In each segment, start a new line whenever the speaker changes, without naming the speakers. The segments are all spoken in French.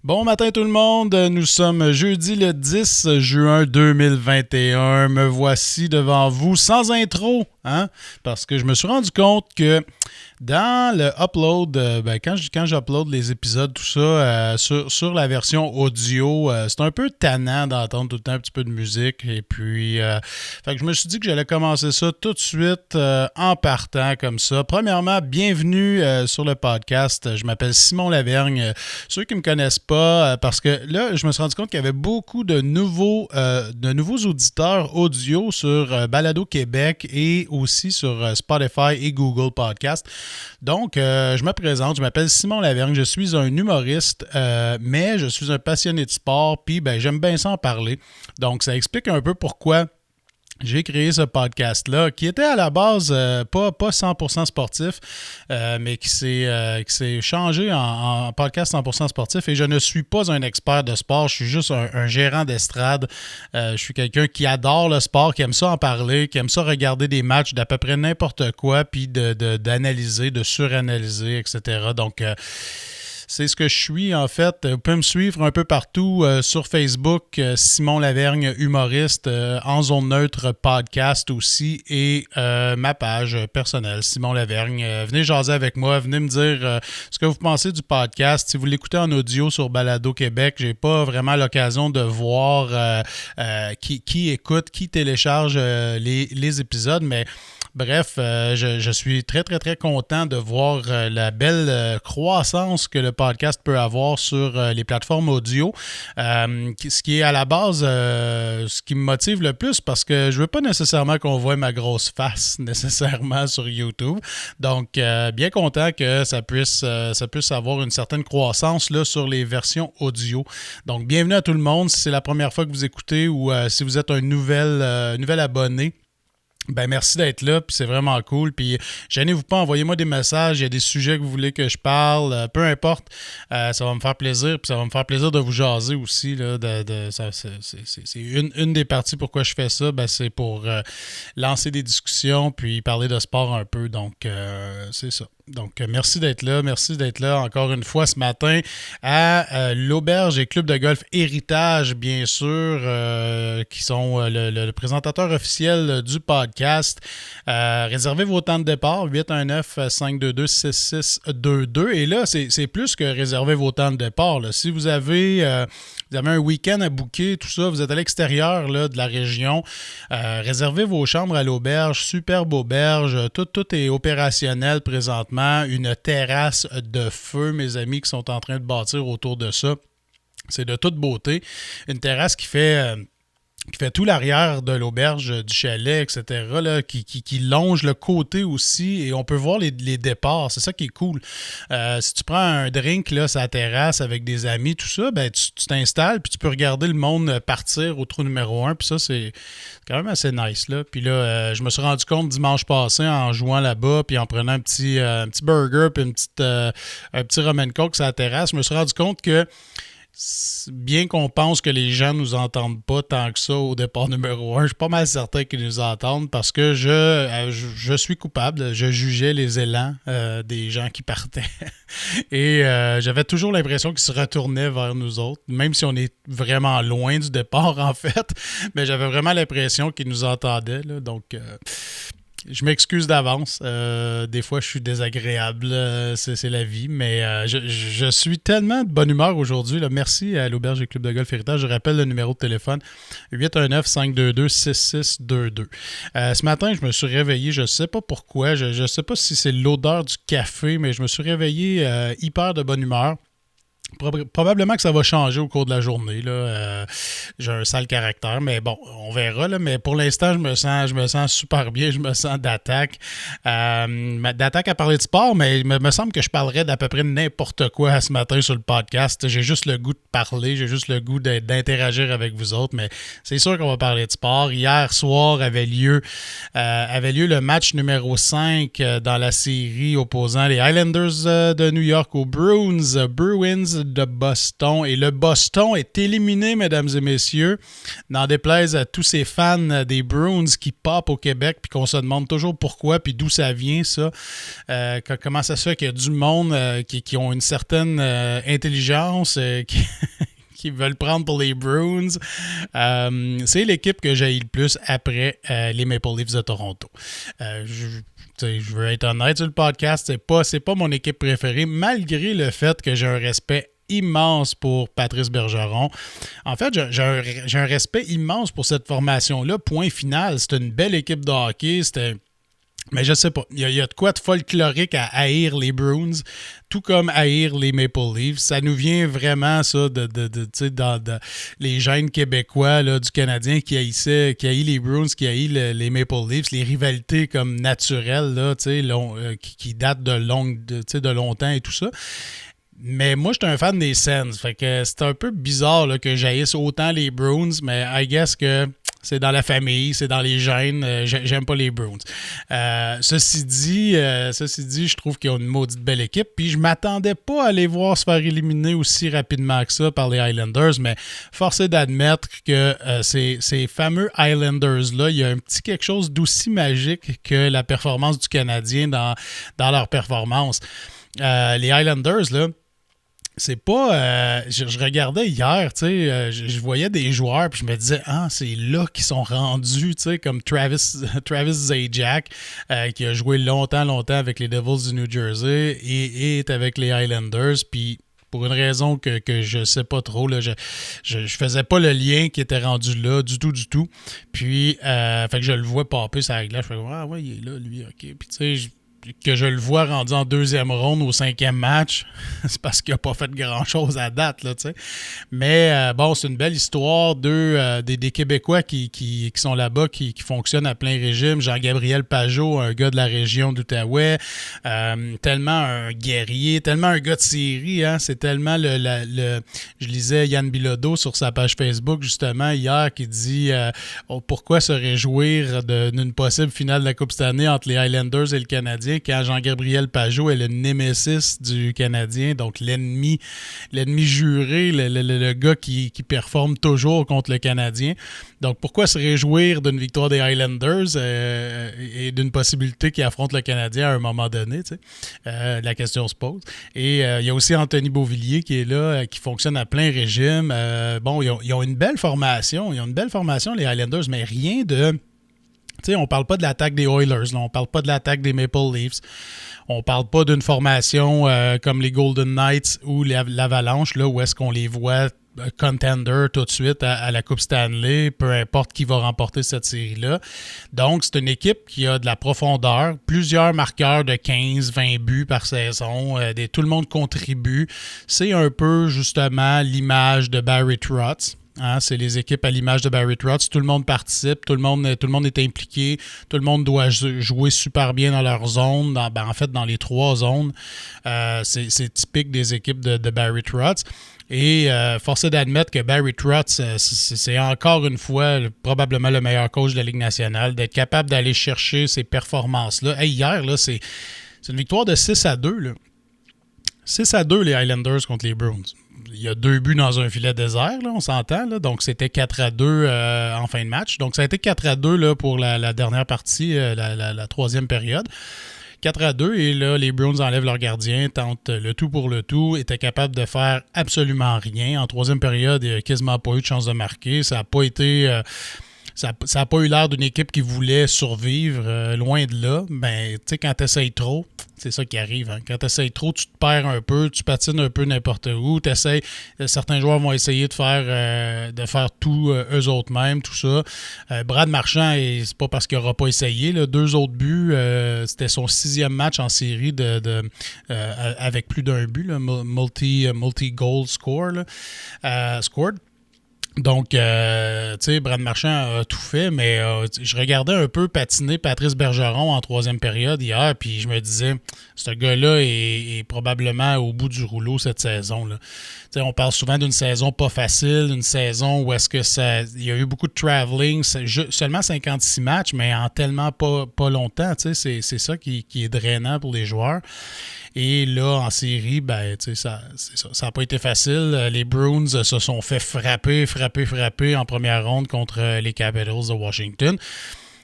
Bon matin tout le monde, nous sommes jeudi le 10 juin 2021. Me voici devant vous sans intro, parce que je me suis rendu compte que dans le upload, quand j'upload les épisodes, tout ça, sur la version audio, c'est un peu tannant d'entendre tout le temps un petit peu de musique. Et puis, fait que je me suis dit que j'allais commencer ça tout de suite en partant comme ça. Premièrement, bienvenue sur le podcast. Je m'appelle Simon Lavergne. Ceux qui ne me connaissent pas, parce que là, je me suis rendu compte qu'il y avait beaucoup de nouveaux auditeurs audio sur Balado Québec et aussi sur Spotify et Google Podcast. Donc, je me présente, je m'appelle Simon Lavergne, je suis un humoriste, mais je suis un passionné de sport, puis j'aime bien ça en parler. Donc, ça explique un peu pourquoi j'ai créé ce podcast-là, qui était à la base pas 100% sportif, mais qui s'est changé en podcast 100% sportif. Et je ne suis pas un expert de sport, je suis juste un gérant d'estrade. Je suis quelqu'un qui adore le sport, qui aime ça en parler, qui aime ça regarder des matchs d'à peu près n'importe quoi, puis d'analyser, de suranalyser, etc. Donc, c'est ce que je suis, en fait. Vous pouvez me suivre un peu partout sur Facebook, Simon Lavergne, humoriste, en zone neutre podcast aussi, et ma page personnelle, Simon Lavergne. Venez jaser avec moi, venez me dire ce que vous pensez du podcast. Si vous l'écoutez en audio sur Balado Québec, j'ai pas vraiment l'occasion de voir qui écoute, qui télécharge les épisodes, mais bref, je suis très, très, très content de voir la belle croissance que le podcast peut avoir sur les plateformes audio. Ce qui est à la base, ce qui me motive le plus, parce que je veux pas nécessairement qu'on voit ma grosse face nécessairement sur YouTube. Donc, bien content que ça puisse avoir une certaine croissance là, sur les versions audio. Donc, bienvenue à tout le monde. Si c'est la première fois que vous écoutez ou si vous êtes un nouvel abonné, merci d'être là, puis c'est vraiment cool. Puis gênez-vous pas, envoyez-moi des messages, il y a des sujets que vous voulez que je parle, peu importe, ça va me faire plaisir, puis ça va me faire plaisir de vous jaser aussi. Là, c'est une des parties pourquoi je fais ça, c'est pour lancer des discussions, puis parler de sport un peu, donc c'est ça. Donc, merci d'être là encore une fois ce matin à l'Auberge et Club de golf Héritage, bien sûr, qui sont le présentateur officiel du podcast. Réservez vos temps de départ, 819-522-6622. Et là, c'est plus que réserver vos temps de départ. Là. Si vous avez un week-end à booker, tout ça, vous êtes à l'extérieur là, de la région, réservez vos chambres à l'auberge, superbe auberge, tout est opérationnel présentement. Une terrasse de feu, mes amis, qui sont en train de bâtir autour de ça. C'est de toute beauté. Une terrasse qui fait tout l'arrière de l'auberge du chalet, etc., là, qui longe le côté aussi, et on peut voir les départs. C'est ça qui est cool. Si tu prends un drink là, sur la terrasse avec des amis, tout ça, tu t'installes, puis tu peux regarder le monde partir au trou numéro 1, puis ça, c'est quand même assez nice. Là. Puis là, je me suis rendu compte dimanche passé en jouant là-bas, puis en prenant un petit burger, puis un petit rum and coke sur la terrasse, je me suis rendu compte que bien qu'on pense que les gens nous entendent pas tant que ça au départ numéro 1, je suis pas mal certain qu'ils nous entendent parce que je suis coupable. Je jugeais les élans des gens qui partaient. Et j'avais toujours l'impression qu'ils se retournaient vers nous autres, même si on est vraiment loin du départ en fait. Mais j'avais vraiment l'impression qu'ils nous entendaient. Là, donc... je m'excuse d'avance. Des fois, je suis désagréable. C'est la vie. Mais je suis tellement de bonne humeur aujourd'hui. Là. Merci à l'Auberge et Club de golf Héritage. Je rappelle le numéro de téléphone 819-522-6622. Ce matin, je me suis réveillé. Je ne sais pas pourquoi. Je ne sais pas si c'est l'odeur du café, mais je me suis réveillé hyper de bonne humeur. Probablement que ça va changer au cours de la journée. Là. J'ai un sale caractère, mais bon, on verra. Là. Mais pour l'instant, je me sens super bien. Je me sens d'attaque. D'attaque à parler de sport, mais il me semble que je parlerais d'à peu près n'importe quoi ce matin sur le podcast. J'ai juste le goût de parler. J'ai juste le goût d'interagir avec vous autres. Mais c'est sûr qu'on va parler de sport. Hier soir avait lieu le match numéro 5 dans la série opposant les Islanders de New York aux Bruins de Boston. Et le Boston est éliminé, mesdames et messieurs, n'en déplaise à tous ces fans des Bruins qui popent au Québec puis qu'on se demande toujours pourquoi puis d'où ça vient, ça. Comment ça se fait qu'il y a du monde qui ont une certaine intelligence, qui veulent prendre pour les Bruins. C'est l'équipe que j'ai le plus après les Maple Leafs de Toronto. Je veux être honnête sur le podcast, c'est pas mon équipe préférée, malgré le fait que j'ai un respect immense pour Patrice Bergeron. En fait, j'ai un respect immense pour cette formation-là. Point final, c'est une belle équipe de hockey. Mais je sais pas, il y a de quoi de folklorique à haïr les Bruins, tout comme haïr les Maple Leafs. Ça nous vient vraiment, ça, de les gènes québécois là, du Canadien qui haït les Bruins, qui haït les Maple Leafs, les rivalités comme naturelles là, qui datent de longtemps et tout ça. Mais moi, j'étais un fan des Sens. Fait que c'est un peu bizarre là, que j'haïsse autant les Bruins, mais I guess que c'est dans la famille, c'est dans les gènes. J'aime pas les Bruins. Ceci dit, je trouve qu'ils ont une maudite belle équipe. Puis je m'attendais pas à les voir se faire éliminer aussi rapidement que ça par les Islanders, mais force est d'admettre que ces fameux Islanders-là, il y a un petit quelque chose d'aussi magique que la performance du Canadien dans leur performance. Les Islanders, là, c'est pas... je regardais hier, tu sais, je voyais des joueurs, puis je me disais, c'est là qu'ils sont rendus, tu sais, comme Travis Zajac, qui a joué longtemps avec les Devils du New Jersey et est avec les Islanders, puis pour une raison que je sais pas trop, là, je faisais pas le lien qui était rendu là, du tout. Puis, fait que je le vois popper sur la glace, je fais, ouais, il est là, lui, OK. Puis, tu sais, que je le vois rendu en deuxième ronde au 5e match, c'est parce qu'il n'a pas fait grand-chose à date, là, tu sais. Mais bon, c'est une belle histoire des Québécois qui sont là-bas, qui fonctionnent à plein régime. Jean-Gabriel Pajot, un gars de la région d'Outaouais, tellement un guerrier, tellement un gars de série, hein. C'est tellement je lisais Yann Bilodeau sur sa page Facebook, justement, hier, qui dit pourquoi se réjouir d'une possible finale de la Coupe cette année entre les Highlanders et le Canadien quand Jean-Gabriel Pajot est le némésis du Canadien, donc l'ennemi juré, le gars qui performe toujours contre le Canadien. Donc, pourquoi se réjouir d'une victoire des Highlanders et d'une possibilité qu'ils affrontent le Canadien à un moment donné, tu sais? La question se pose. Et il y a aussi Anthony Beauvillier qui est là, qui fonctionne à plein régime. Bon, ils ont une belle formation. Ils ont une belle formation, les Highlanders, mais rien de... Tu sais, on parle pas de l'attaque des Oilers, là, on parle pas de l'attaque des Maple Leafs, on parle pas d'une formation comme les Golden Knights ou l'Avalanche, là, où est-ce qu'on les voit contender tout de suite à la Coupe Stanley, peu importe qui va remporter cette série-là. Donc, c'est une équipe qui a de la profondeur, plusieurs marqueurs de 15-20 buts par saison, tout le monde contribue. C'est un peu, justement, l'image de Barry Trotz. Hein, c'est les équipes à l'image de Barry Trotz. Tout le monde participe, tout le monde est impliqué, tout le monde doit jouer super bien dans leur zone, en fait dans les 3 zones. C'est typique des équipes de Barry Trotz. Et force est d'admettre que Barry Trotz, c'est encore une fois probablement le meilleur coach de la Ligue nationale, d'être capable d'aller chercher ces performances-là. Hey, hier, là, c'est une victoire de 6-2. Là. 6-2 les Highlanders contre les Bruins. Il y a 2 buts dans un filet désert, là, on s'entend. Là, donc, c'était 4-2 en fin de match. Donc, ça a été 4-2 là, pour la dernière partie, la 3e période. 4-2, et là, les Bruins enlèvent leur gardien, tentent le tout pour le tout, étaient capables de faire absolument rien. En 3e période, il n'y a quasiment pas eu de chance de marquer. Ça n'a pas été... Ça n'a pas eu l'air d'une équipe qui voulait survivre, loin de là. Mais tu sais, quand tu essayes trop, c'est ça qui arrive. Hein. Quand tu essayes trop, tu te perds un peu, tu patines un peu n'importe où. Certains joueurs vont essayer de faire tout eux autres mêmes, tout ça. Brad Marchand, c'est pas parce qu'il n'aura pas essayé. Là, 2 autres buts, c'était son 6e match en série avec plus d'un but, là, multi-goal score, là, scored. Donc, tu sais, Brad Marchand a tout fait, mais je regardais un peu patiner Patrice Bergeron en troisième période hier, puis je me disais, ce gars-là est probablement au bout du rouleau cette saison-là. Tu sais, on parle souvent d'une saison pas facile, une saison où est-ce que il y a eu beaucoup de traveling, seulement 56 matchs, mais en tellement pas longtemps, tu sais, c'est ça qui est drainant pour les joueurs. Et là, en série, ben, tu sais, ça n'a pas été facile. Les Bruins se sont fait frapper en première ronde contre les Capitals de Washington.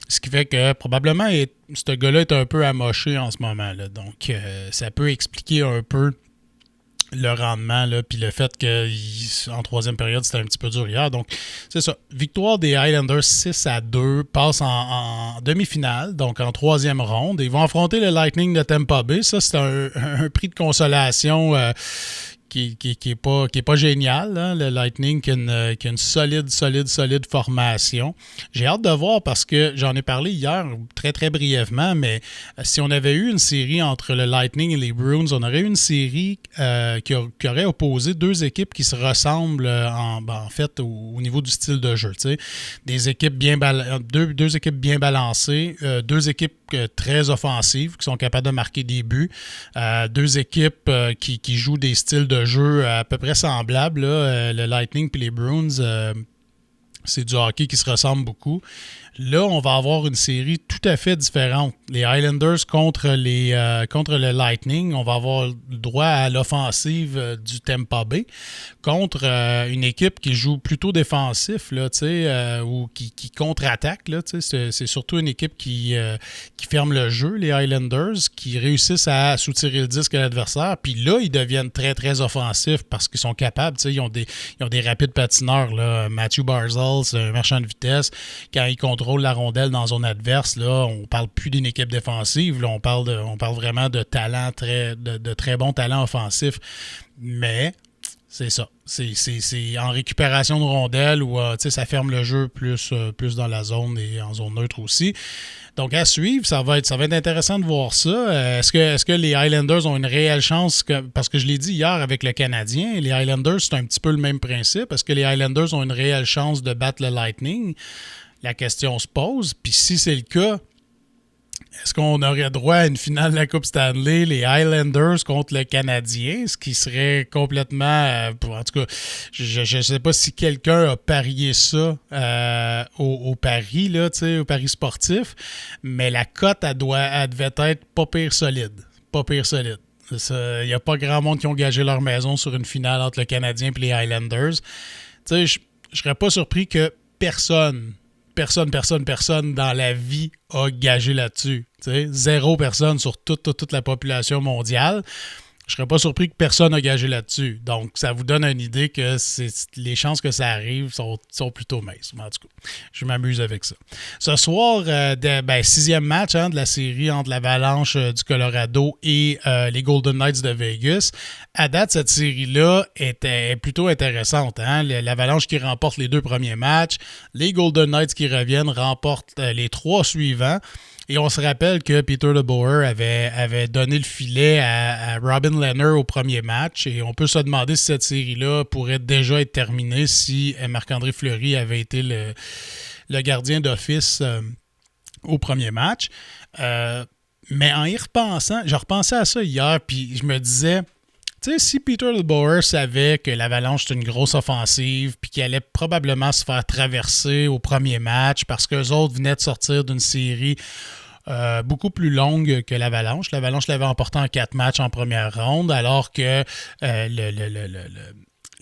Ce qui fait que probablement, ce gars-là est un peu amoché en ce moment, là. Donc, ça peut expliquer un peu le rendement, là, puis le fait qu'en troisième période, c'était un petit peu dur hier. Donc, c'est ça. Victoire des Highlanders 6-2, passe en demi-finale, donc en troisième ronde. Ils vont affronter le Lightning de Tampa Bay. Ça, c'est un prix de consolation qui est pas génial, hein? Le Lightning qui a une solide formation. J'ai hâte de voir parce que j'en ai parlé hier très, très brièvement, mais si on avait eu une série entre le Lightning et les Bruins, on aurait eu une série qui aurait opposé deux équipes qui se ressemblent en fait au niveau du style de jeu. T'sais. Des équipes deux équipes bien balancées, deux équipes très offensives qui sont capables de marquer des buts, deux équipes qui jouent des styles de jeu à peu près semblables. Là. Le Lightning et les Bruins, c'est du hockey qui se ressemble beaucoup. Là, on va avoir une série tout à fait différente. Les Highlanders contre le Lightning, on va avoir le droit à l'offensive du Tampa Bay contre une équipe qui joue plutôt défensif, là, ou qui contre-attaque. Là, c'est surtout une équipe qui ferme le jeu, les Highlanders, qui réussissent à soutirer le disque à l'adversaire. Puis là, ils deviennent très, très offensifs parce qu'ils sont capables. Ils ont des rapides patineurs. Là. Matthew Barzal, c'est un marchand de vitesse. Quand ils contrôlent la rondelle dans zone adverse, là, on parle plus d'une équipe défensive, là, on parle vraiment de talent, de très bons talents offensifs. Mais c'est ça. C'est en récupération de rondelle où ça ferme le jeu plus dans la zone et en zone neutre aussi. Donc, à suivre, ça va être intéressant de voir ça. Est-ce que les Highlanders ont une réelle chance? Parce que je l'ai dit hier avec le Canadien, les Highlanders, c'est un petit peu le même principe. Est-ce que les Highlanders ont une réelle chance de battre le Lightning? La question se pose. Puis si c'est le cas, est-ce qu'on aurait droit à une finale de la Coupe Stanley, les Highlanders contre le Canadien, ce qui serait complètement... en tout cas, je ne sais pas si quelqu'un a parié ça au pari, là, au pari sportif, mais la cote, elle devait être pas pire solide. Pas pire solide. Il n'y a pas grand monde qui ont gagé leur maison sur une finale entre le Canadien et les Highlanders. Je ne serais pas surpris que personne dans la vie a gagé là-dessus. T'sais. 0 personne sur toute la population mondiale. Je ne serais pas surpris que personne n'a gagé là-dessus. Donc, ça vous donne une idée que les chances que ça arrive sont plutôt minces. En tout cas, je m'amuse avec ça. Ce soir, 6e match de la série entre l'Avalanche du Colorado et les Golden Knights de Vegas. À date, cette série-là est plutôt intéressante. Hein? L'Avalanche qui remporte les 2 premiers matchs. Les Golden Knights qui reviennent remportent les 3 suivants. Et on se rappelle que Peter DeBoer avait donné le filet à Robin Lehner au premier match. Et on peut se demander si cette série-là pourrait déjà être terminée si Marc-André Fleury avait été le gardien d'office au premier match. Mais en y repensant, je repensais à ça hier, puis je me disais... Tu sais, si Peter DeBoer savait que l'Avalanche c'est une grosse offensive puis qu'il allait probablement se faire traverser au premier match parce qu'eux autres venaient de sortir d'une série beaucoup plus longue que l'Avalanche. L'Avalanche l'avait emporté en 4 matchs en première ronde alors que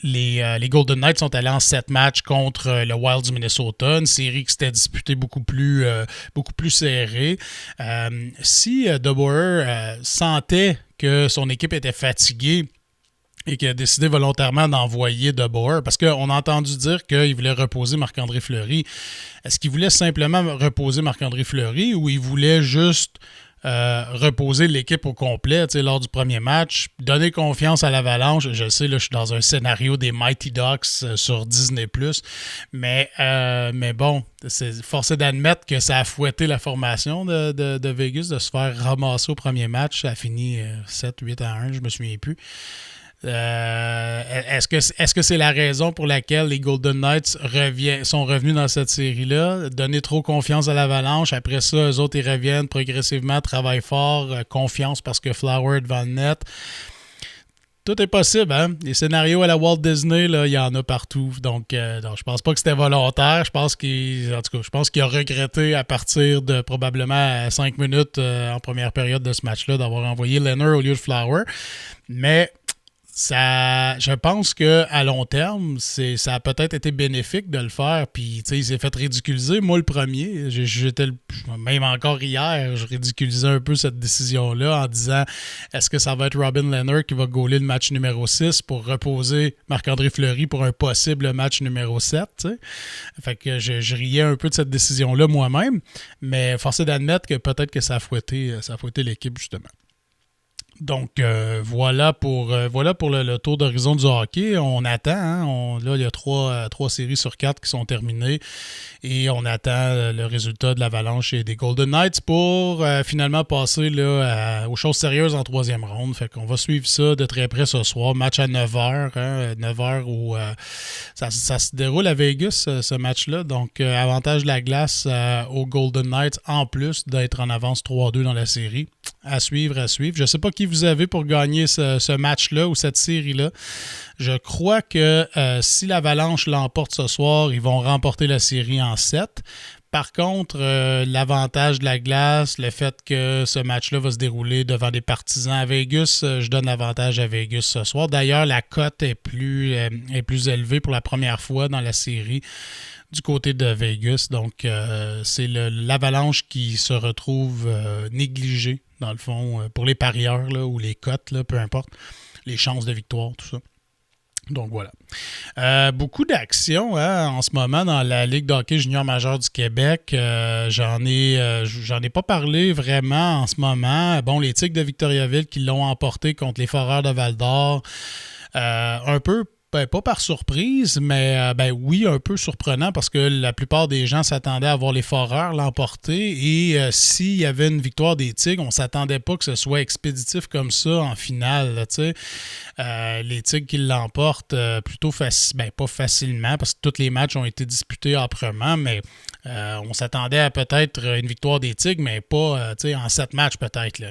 les Golden Knights sont allés en 7 matchs contre le Wild du Minnesota, une série qui s'était disputée beaucoup plus serrée. Si DeBoer sentait que son équipe était fatiguée et qu'il a décidé volontairement d'envoyer DeBoer, parce qu'on a entendu dire qu'il voulait reposer Marc-André Fleury. Est-ce qu'il voulait simplement reposer Marc-André Fleury ou il voulait juste reposer l'équipe au complet lors du premier match, donner confiance à l'Avalanche? Je sais, là, je suis dans un scénario des Mighty Ducks sur Disney+, mais bon, c'est forcé d'admettre que ça a fouetté la formation de Vegas de se faire ramasser au premier match. Ça a fini 7-8-1, je me souviens plus. Est-ce que c'est la raison pour laquelle les Golden Knights sont revenus dans cette série-là? Donner trop confiance à l'Avalanche. Après ça, eux autres, ils reviennent progressivement, travaillent fort, confiance parce que Flower est devant le net. Tout est possible, hein? Les scénarios à la Walt Disney, là, il y en a partout. Donc, je pense pas que c'était volontaire. Je pense qu'il a regretté à partir de probablement 5 minutes en première période de ce match-là d'avoir envoyé Leonard au lieu de Flower. Mais je pense qu'à long terme, ça a peut-être été bénéfique de le faire. Puis, il s'est fait ridiculiser. Moi, le premier, même encore hier, je ridiculisais un peu cette décision-là en disant est-ce que ça va être Robin Lehner qui va gauler le match numéro 6 pour reposer Marc-André Fleury pour un possible match numéro 7? T'sais? Fait que je riais un peu de cette décision-là moi-même. Mais force est d'admettre que peut-être que ça a fouetté l'équipe, justement. Donc, voilà pour le tour d'horizon du hockey. On attend. Hein, là, il y a trois séries sur 4 qui sont terminées et on attend le résultat de l'Avalanche et des Golden Knights pour finalement passer là, aux choses sérieuses en troisième ronde. Fait qu'on va suivre ça de très près ce soir. Match à 9h. Hein, 9h où ça se déroule à Vegas, ce match-là. Donc, avantage de la glace aux Golden Knights en plus d'être en avance 3-2 dans la série. À suivre. Je ne sais pas qui vous avez pour gagner ce match-là ou cette série-là. Je crois que si l'Avalanche l'emporte ce soir, ils vont remporter la série en 7. Par contre, l'avantage de la glace, le fait que ce match-là va se dérouler devant des partisans à Vegas, je donne l'avantage à Vegas ce soir. D'ailleurs, la cote est plus élevée pour la première fois dans la série du côté de Vegas. Donc, c'est l'Avalanche qui se retrouve négligée, dans le fond, pour les parieurs là, ou les cotes, là, peu importe, les chances de victoire, tout ça. Donc voilà. Beaucoup d'actions en ce moment dans la Ligue de hockey junior majeur du Québec. J'en ai pas parlé vraiment en ce moment. Bon, les Tigres de Victoriaville qui l'ont emporté contre les Foreurs de Val-d'Or. Un peu pas par surprise, mais oui, un peu surprenant parce que la plupart des gens s'attendaient à voir les Foreurs l'emporter et s'il y avait une victoire des Tigres, on ne s'attendait pas que ce soit expéditif comme ça en finale. Là, les Tigres qui l'emportent plutôt pas facilement parce que tous les matchs ont été disputés âprement, mais on s'attendait à peut-être une victoire des Tigres, mais pas en 7 matchs peut-être. Là.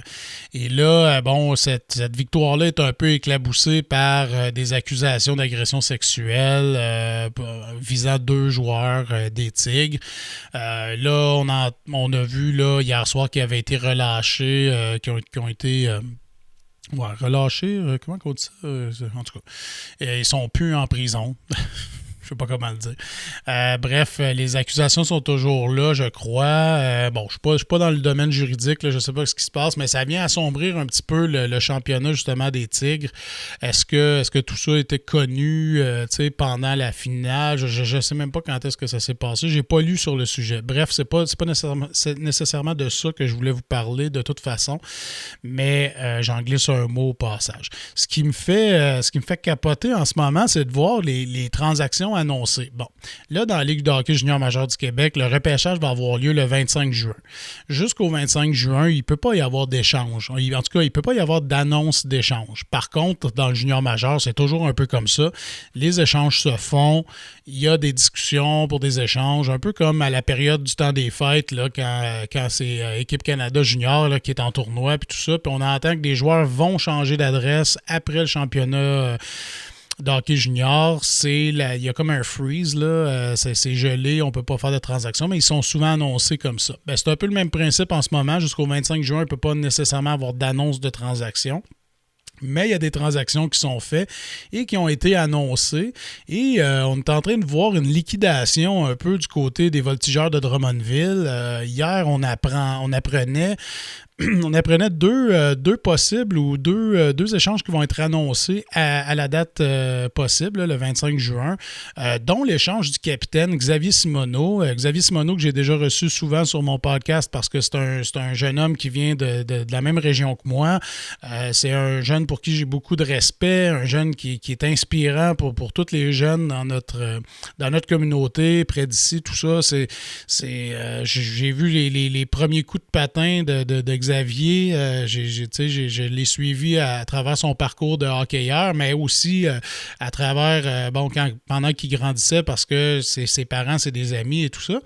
Et là, cette victoire-là est un peu éclaboussée par des accusations d'agression sexuelle visant 2 joueurs des Tigres. Là, on a vu là, hier soir qu'ils avaient été relâchés, qui ont été... relâchés, comment on dit ça? En tout cas, ils sont plus en prison. Je sais pas comment le dire. Bref, les accusations sont toujours là, je crois. Je suis pas dans le domaine juridique, là, je sais pas ce qui se passe, mais ça vient assombrir un petit peu le championnat justement des Tigres. Est-ce que tout ça était connu pendant la finale? Je sais même pas quand est-ce que ça s'est passé. J'ai pas lu sur le sujet. Bref, c'est pas nécessairement de ça que je voulais vous parler de toute façon, mais j'en glisse un mot au passage. Ce qui me fait capoter en ce moment, c'est de voir les transactions annoncé. Bon, là, dans la Ligue de hockey junior majeur du Québec, le repêchage va avoir lieu le 25 juin. Jusqu'au 25 juin, il ne peut pas y avoir d'échange. En tout cas, il ne peut pas y avoir d'annonce d'échange. Par contre, dans le junior majeur, c'est toujours un peu comme ça. Les échanges se font. Il y a des discussions pour des échanges, un peu comme à la période du temps des fêtes, là, quand c'est Équipe Canada junior là, qui est en tournoi, puis tout ça. Puis on entend que des joueurs vont changer d'adresse après le championnat d'hockey junior, il y a comme un freeze, là, c'est gelé, on ne peut pas faire de transactions, mais ils sont souvent annoncés comme ça. C'est un peu le même principe en ce moment. Jusqu'au 25 juin, on ne peut pas nécessairement avoir d'annonce de transactions. Mais il y a des transactions qui sont faites et qui ont été annoncées. Et on est en train de voir une liquidation un peu du côté des voltigeurs de Drummondville. Hier, on apprenait deux possibles ou deux échanges qui vont être annoncés à la date possible, le 25 juin, dont l'échange du capitaine Xavier Simoneau. Xavier Simoneau que j'ai déjà reçu souvent sur mon podcast parce que c'est un jeune homme qui vient de la même région que moi. C'est un jeune pour qui j'ai beaucoup de respect, un jeune qui est inspirant pour tous les jeunes dans notre communauté, près d'ici, tout ça. J'ai vu les premiers coups de patin de Xavier Xavier, je l'ai suivi à travers son parcours de hockeyeur, mais aussi à travers, pendant qu'il grandissait, parce que ses parents, c'est des amis et tout ça.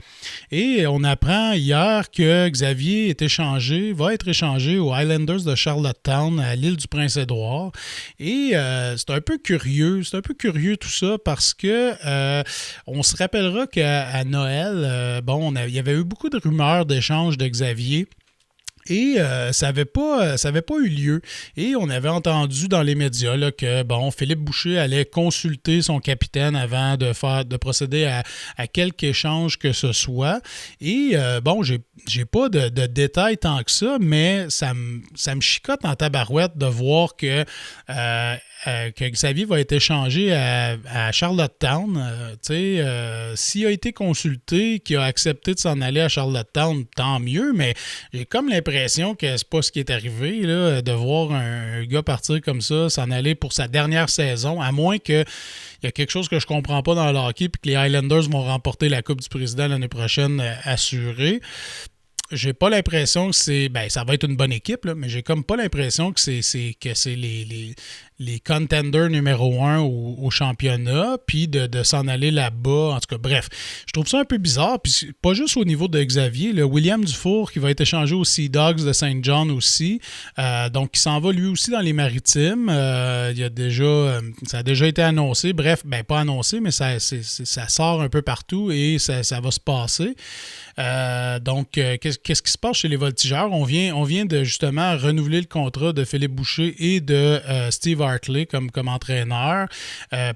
Et on apprend hier que Xavier va être échangé aux Highlanders de Charlottetown, à l'île du Prince-Édouard. Et c'est un peu curieux tout ça, parce que on se rappellera qu'à Noël, il y avait eu beaucoup de rumeurs d'échanges de Xavier. Et ça n'avait pas eu lieu. Et on avait entendu dans les médias là, que Philippe Boucher allait consulter son capitaine avant de procéder à quelque échange que ce soit. Et j'ai pas de détails tant que ça, mais ça me chicote en tabarouette de voir que Xavier va être échangé à Charlottetown. S'il a été consulté, qu'il a accepté de s'en aller à Charlottetown, tant mieux, mais j'ai comme l'impression que c'est pas ce qui est arrivé, là, de voir un gars partir comme ça, s'en aller pour sa dernière saison, à moins qu'il y a quelque chose que je comprends pas dans le hockey puis que les Highlanders vont remporter la Coupe du Président l'année prochaine assurée. J'ai pas l'impression que c'est... ça va être une bonne équipe, là, mais j'ai comme pas l'impression que c'est les contenders numéro 1 au championnat, puis de s'en aller là-bas. En tout cas, bref, je trouve ça un peu bizarre. Puis pas juste au niveau de Xavier, là, William Dufour qui va être échangé aux Sea Dogs de Saint John aussi. Donc, il s'en va lui aussi dans les Maritimes. Ça a déjà été annoncé. Bref, pas annoncé, mais ça sort un peu partout et ça va se passer. Qu'est-ce qui se passe chez les Voltigeurs? On vient de justement renouveler le contrat de Philippe Boucher et de Steve Hartley comme entraîneur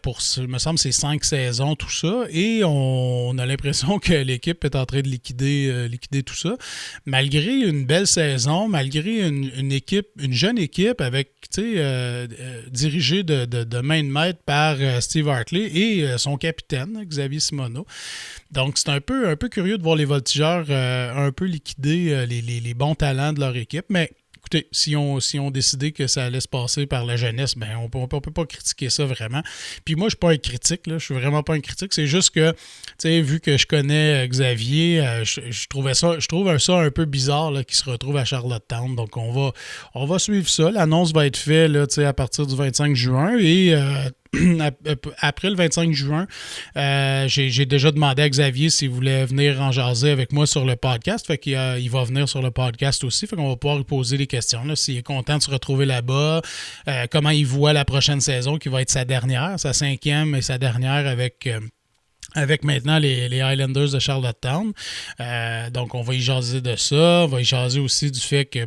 pour, me semble, c'est 5 saisons, tout ça. Et on a l'impression que l'équipe est en train de liquider tout ça. Malgré une belle saison, malgré une jeune équipe avec, dirigée de main de maître par Steve Hartley et son capitaine, Xavier Simoneau. Donc, c'est un peu curieux de voir les Voltigeurs un peu liquider les bons talents de leur équipe, mais écoutez, si on décidé que ça allait se passer par la jeunesse, on peut pas critiquer ça vraiment. Puis moi, je suis pas un critique, là, je suis vraiment pas un critique. C'est juste que, vu que je connais Xavier, je trouve ça un peu bizarre là, qu'il se retrouve à Charlottetown. Donc on va suivre ça. L'annonce va être faite là, à partir du 25 juin et après le 25 juin, j'ai déjà demandé à Xavier s'il voulait venir en jaser avec moi sur le podcast. Fait qu'il il va venir sur le podcast aussi. Fait qu'on va pouvoir lui poser des questions. Là, s'il est content de se retrouver là-bas, comment il voit la prochaine saison qui va être sa dernière, sa 5e et sa dernière avec maintenant les Highlanders de Charlottetown. Donc, on va y jaser de ça. On va y jaser aussi du fait que,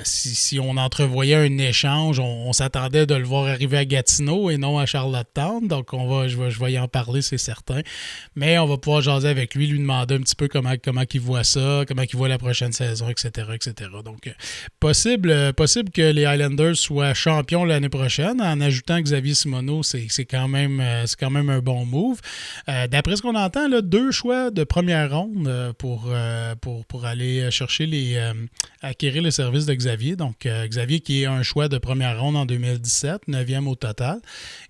si on entrevoyait un échange, on s'attendait de le voir arriver à Gatineau et non à Charlottetown. Donc, je vais y en parler, c'est certain. Mais on va pouvoir jaser avec lui demander un petit peu comment il voit ça, comment il voit la prochaine saison, etc., etc. Donc, possible que les Highlanders soient champions l'année prochaine. En ajoutant Xavier Simoneau, c'est quand même un bon move. D'après ce qu'on entend, là, 2 choix de première ronde pour aller chercher acquérir les services de Xavier. Donc, Xavier qui est un choix de première ronde en 2017, 9e au total.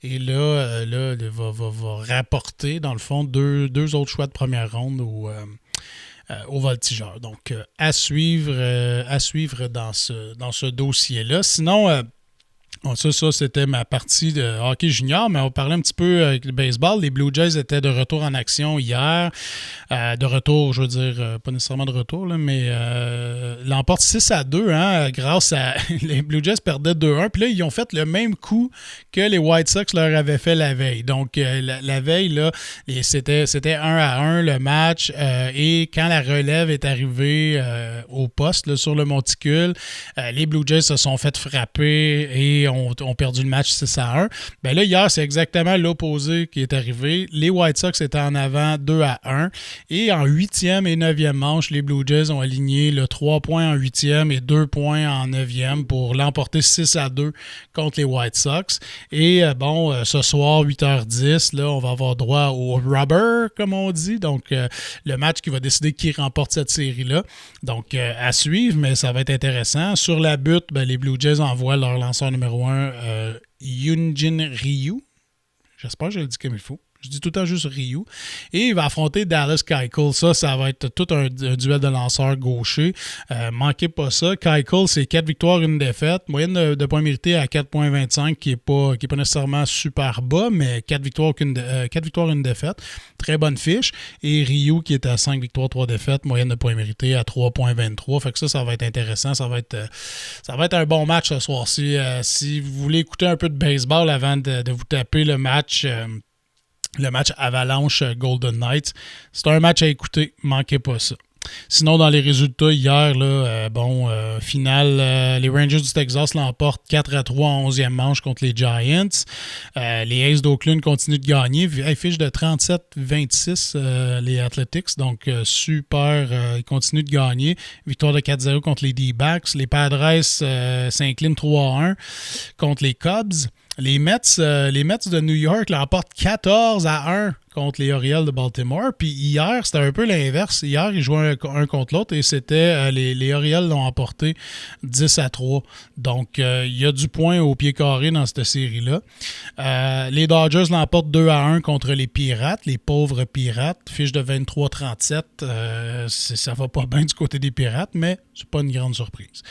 Et là va rapporter, dans le fond, deux autres choix de première ronde au Voltigeurs. Donc, à suivre dans ce dossier-là. Sinon, ça, c'était ma partie de hockey junior, mais on parlait un petit peu avec le baseball. Les Blue Jays étaient de retour en action hier. De retour, je veux dire, pas nécessairement de retour, là, mais l'emporte 6-2, hein, grâce à... Les Blue Jays perdaient 2-1, puis là, ils ont fait le même coup que les White Sox leur avaient fait la veille. Donc, la veille, là, c'était 1-1 le match, et quand la relève est arrivée au poste, là, sur le monticule, les Blue Jays se sont fait frapper et ont perdu le match 6-1. Ben là, hier, c'est exactement l'opposé qui est arrivé. Les White Sox étaient en avant 2-1. Et en 8e et 9e manche, les Blue Jays ont aligné le 3 points en 8e et 2 points en 9e pour l'emporter 6-2 contre les White Sox. Et ce soir, 8h10, là, on va avoir droit au rubber, comme on dit. Donc, le match qui va décider qui remporte cette série-là. Donc, à suivre, mais ça va être intéressant. Sur la butte, les Blue Jays envoient leur lanceur numéro 1, Hyunjin Ryu. J'espère que je le dis comme il faut. Je dis tout le temps juste Ryu. Et il va affronter Dallas Keuchel. Ça va être tout un duel de lanceurs gauchers. Manquez pas ça. Keuchel, c'est 4 victoires, 1 défaite. Moyenne de points mérités à 4,25 qui est pas nécessairement super bas, mais 4 victoires, 1 défaite. Très bonne fiche. Et Ryu qui est à 5 victoires, 3 défaites. Moyenne de points mérités à 3,23. Fait que ça va être intéressant. Ça va être un bon match ce soir. Si vous voulez écouter un peu de baseball avant de vous taper le match Avalanche Golden Knights. C'est un match à écouter, manquez pas ça. Sinon, dans les résultats, hier, finale, les Rangers du Texas l'emportent 4-3 en 11e manche contre les Giants. Les Aces d'Oakland continuent de gagner. Fiche de 37-26, les Athletics. Donc, super, ils continuent de gagner. Victoire de 4-0 contre les D-Backs. Les Padres s'inclinent 3-1 contre les Cubs. Les Mets de New York l'emportent 14-1 contre les Orioles de Baltimore. Puis hier, c'était un peu l'inverse. Hier, ils jouaient un contre l'autre et c'était les Orioles l'ont emporté 10-3. Donc, il y a du point au pied carré dans cette série-là. Les Dodgers l'emportent 2-1 contre les Pirates, les pauvres Pirates. Fiche de 23-37. Ça va pas bien du côté des Pirates, mais c'est pas une grande surprise.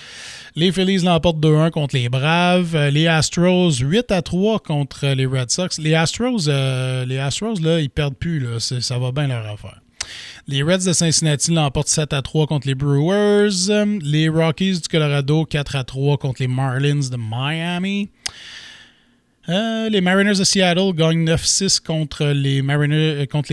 Les Phillies l'emportent 2-1 contre les Braves. Les Astros 8-3 contre les Red Sox. Les Astros, là, ils perdent plus. Là. Ça va bien leur affaire. Les Reds de Cincinnati l'emportent 7-3 contre les Brewers. Les Rockies du Colorado 4-3 contre les Marlins de Miami. Les Mariners de Seattle gagnent 9-6 contre les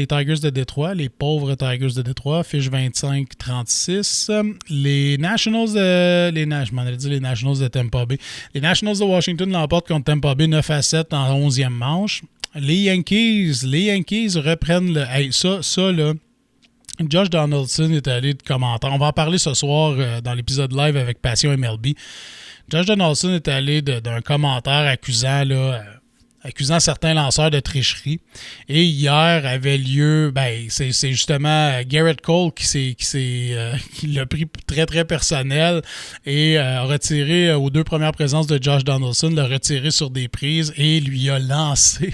Tigers de Détroit, les pauvres Tigers de Détroit, fiche 25-36. Les Nationals de Tampa Bay. Les Nationals de Washington l'emportent contre Tampa Bay 9-7 en 11e manche. Les Yankees reprennent le... Hey, ça là... Josh Donaldson est allé de commentaire. On va en parler ce soir dans l'épisode live avec Passion MLB. Josh Donaldson est allé d'un commentaire accusant certains lanceurs de tricherie. Et hier avait lieu, c'est justement Garrett Cole qui l'a pris très très personnel et a retiré aux 2 premières présences de Josh Donaldson, l'a retiré sur des prises et lui a lancé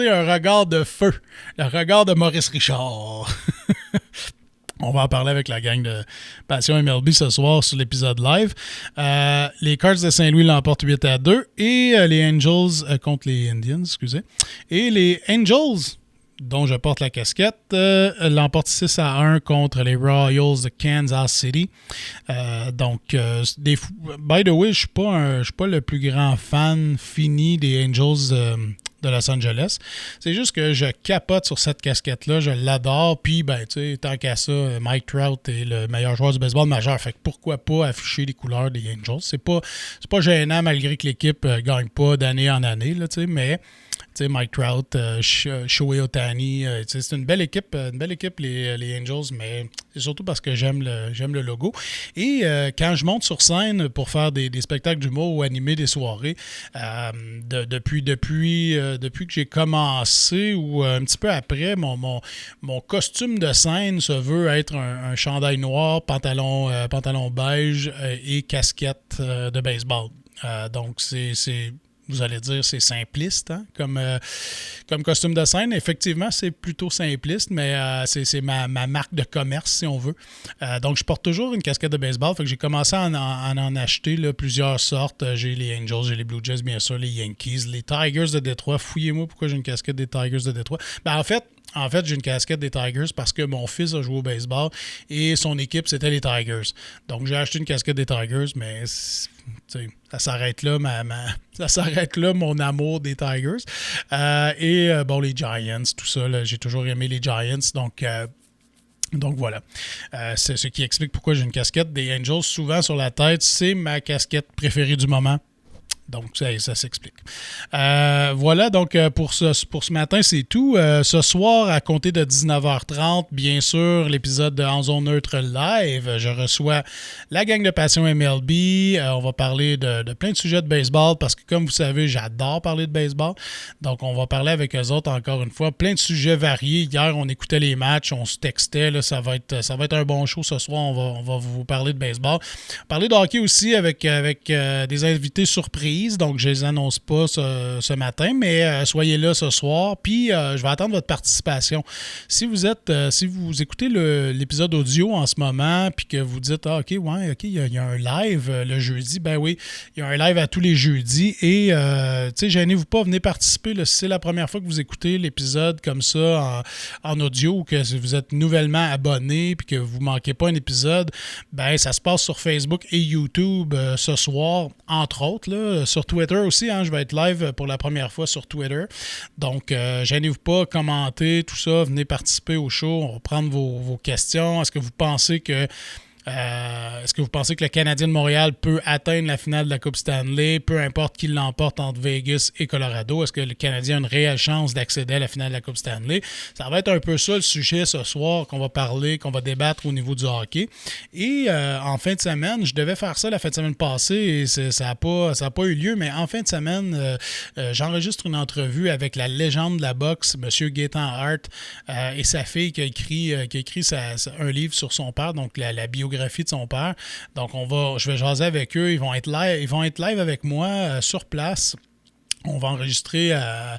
un regard de feu, le regard de Maurice Richard. On va en parler avec la gang de Passion MLB ce soir sur l'épisode live. Les Cards de Saint-Louis l'emportent 8-2 et les Angels contre les Indians, excusez. Et les Angels, dont je porte la casquette, l'emportent 6-1 contre les Royals de Kansas City. By the way, je suis pas le plus grand fan fini des Angels de Los Angeles. C'est juste que je capote sur cette casquette-là, je l'adore, puis tant qu'à ça, Mike Trout est le meilleur joueur du baseball majeur, fait que pourquoi pas afficher les couleurs des Angels. C'est pas gênant malgré que l'équipe gagne pas d'année en année, là, mais Mike Trout, Shohei Ohtani, c'est une belle équipe les Angels, mais c'est surtout parce que j'aime le logo. Et quand je monte sur scène pour faire des spectacles d'humour ou animer des soirées, depuis que j'ai commencé ou un petit peu après, mon costume de scène se veut être un chandail noir, pantalon beige et casquette de baseball. Donc vous allez dire, c'est simpliste comme costume de scène. Effectivement, c'est plutôt simpliste, mais c'est ma marque de commerce, si on veut. Donc, je porte toujours une casquette de baseball. Fait que j'ai commencé à en acheter là, plusieurs sortes. J'ai les Angels, j'ai les Blue Jays, bien sûr, les Yankees, les Tigers de Détroit. Fouillez-moi pourquoi j'ai une casquette des Tigers de Détroit. En fait, j'ai une casquette des Tigers parce que mon fils a joué au baseball et son équipe, c'était les Tigers. Donc, j'ai acheté une casquette des Tigers, mais ça s'arrête là, ça s'arrête là, mon amour des Tigers. Les Giants, tout ça, là, j'ai toujours aimé les Giants, donc voilà. C'est ce qui explique pourquoi j'ai une casquette des Angels souvent sur la tête. C'est ma casquette préférée du moment. Donc, ça s'explique. Voilà, donc pour ce matin, c'est tout. Ce soir, à compter de 19h30, bien sûr, l'épisode de En Zone Neutre live. Je reçois la gang de Passion MLB. On va parler de plein de sujets de baseball parce que, comme vous savez, j'adore parler de baseball. Donc, on va parler avec eux autres, encore une fois. Plein de sujets variés. Hier, on écoutait les matchs, on se textait. Là, ça va être un bon show ce soir. On va vous parler de baseball. Parler de hockey aussi avec des invités surprises. surprise, donc je les annonce pas ce matin, mais soyez là ce soir, puis je vais attendre votre participation. Si vous écoutez l'épisode audio en ce moment, puis que vous dites, ok, il y a un live le jeudi, ben oui, il y a un live à tous les jeudis, et gênez-vous pas, venez participer, là, si c'est la première fois que vous écoutez l'épisode comme ça en audio, ou que vous êtes nouvellement abonné, puis que vous ne manquez pas un épisode, ben ça se passe sur Facebook et YouTube ce soir, entre autres, là, sur Twitter aussi, hein, je vais être live pour la première fois sur Twitter, donc gênez-vous pas, commentez, tout ça, venez participer au show, on va prendre vos questions. Est-ce que vous pensez que le Canadien de Montréal peut atteindre la finale de la Coupe Stanley, peu importe qui l'emporte entre Vegas et Colorado? Est-ce que le Canadien a une réelle chance d'accéder à la finale de la Coupe Stanley? Ça va être un peu ça le sujet ce soir qu'on va parler, qu'on va débattre au niveau du hockey. Et en fin de semaine, je devais faire ça la fin de semaine passée et ça n'a pas eu lieu, mais en fin de semaine, j'enregistre une entrevue avec la légende de la boxe, M. Gaétan Hart, et sa fille qui a écrit un livre sur son père, donc la biographie de son père. Donc, je vais jaser avec eux. Ils vont être live avec moi sur place. On va enregistrer à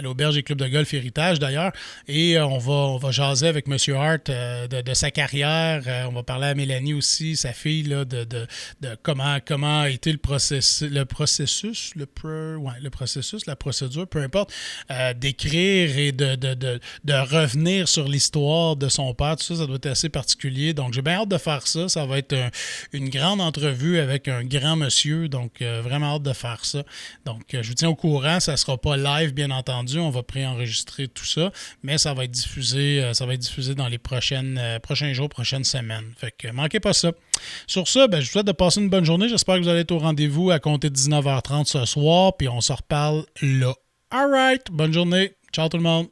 l'Auberge et Club de Golf Héritage, d'ailleurs, et on va jaser avec M. Hart de sa carrière. On va parler à Mélanie aussi, sa fille, là, de comment a été la procédure, peu importe, d'écrire et de revenir sur l'histoire de son père. Tout ça, ça doit être assez particulier. Donc, j'ai bien hâte de faire ça. Ça va être une grande entrevue avec un grand monsieur. Donc, vraiment hâte de faire ça. Donc, je vous tiens au courant, ça ne sera pas live, bien entendu. On va préenregistrer tout ça, mais ça va être diffusé dans les prochains jours, prochaines semaines. Fait que manquez pas ça. Sur ça, je vous souhaite de passer une bonne journée. J'espère que vous allez être au rendez-vous à compter de 19h30 ce soir, puis on se reparle là. All right, bonne journée. Ciao tout le monde.